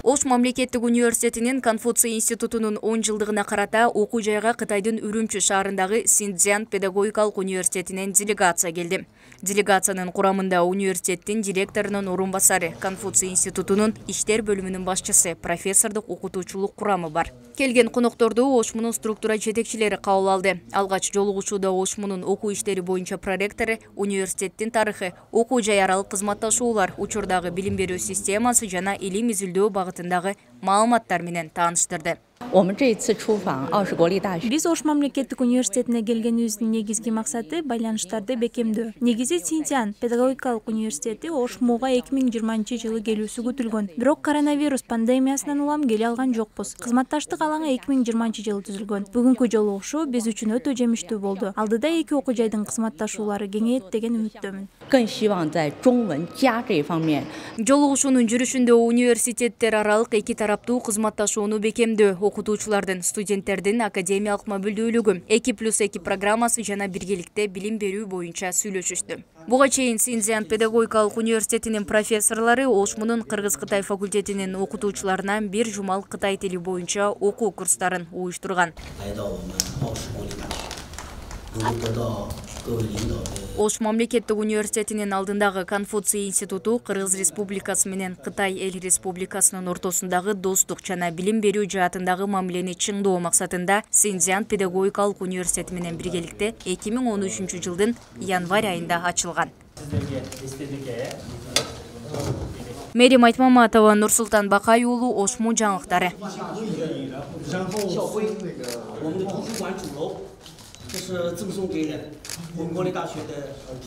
Ош мамлекеттик университетинин Конфуций институтунун 10 жылдыгына карата окуу жайга Кытайдын Үрүмчү шаарындагы Синьцзян педагогикалык университетинен делегация келди. Делегациянын курамында университеттин директорунун орун басары, Конфуций институтунун иштер бөлүмүнүн башчысы, профессордук окутуучулук курамы бар. Келген конокторду ОШМУнун структура жетекчилери кабыл алды. Алгач жолугушууда ОШМУнун окуу иштери боюнча проректору, университеттин тарыхы, окуу жай аралык кызматташуулар, учурдагы билим берүү системасы жана илим изилдөө багытындагы маалыматтар менен тааныштырды. Биз Ош мамлекеттик университетине келгенибиздин негизги максаты байланыштарды бекемдөө. Негизи Синьцзян педагогикалык университети ОШМУга 2020-жылы келүүсү күтүлгөн. Бирок коронавирус пандемиясынан улам келе алган жокпуз. Кызматташтык алаңы 2020-жылы түзүлгөн. Бүгүнкү жолугушуу биз үчүн өтө жемиштүү болду. Алдыда эки окуу жайдын кызматташуулары кеңейет деген үмүттөмүн. Жолугушуунун жүрүшүндө университеттер аралык эки тараптуу кызматташууну бекемдөө, окутуучулардын, студенттердин академиялык мобилдүүлүгү, 2+2 программасы жана биргеликте билим берүү боюнча сүйлөшүштү. Буга чейин Синьцзян педагогикалык университетинин профессорлору Ошмунун Кыргыз-Кытай факультетинин окутуучуларына бир жумал Кытай тили боюнча окуу курстарын уюштурган. Ош мамлекеттик университетинин алдындагы Конфуций институту Кыргыз Республикасы менен Кытай Эл Республикасынын ортосундагы достук жана билим берүү жаатындагы мамилени чыңдоо максатында Синьцзян педагогикалык университети менен биргеликте 2013-жылдын январь айында ачылган. Мерим Айтмаматова, Нурсултан Бакай уулу, Ошму жаңылыктары. 这是赠送给我们国立大学的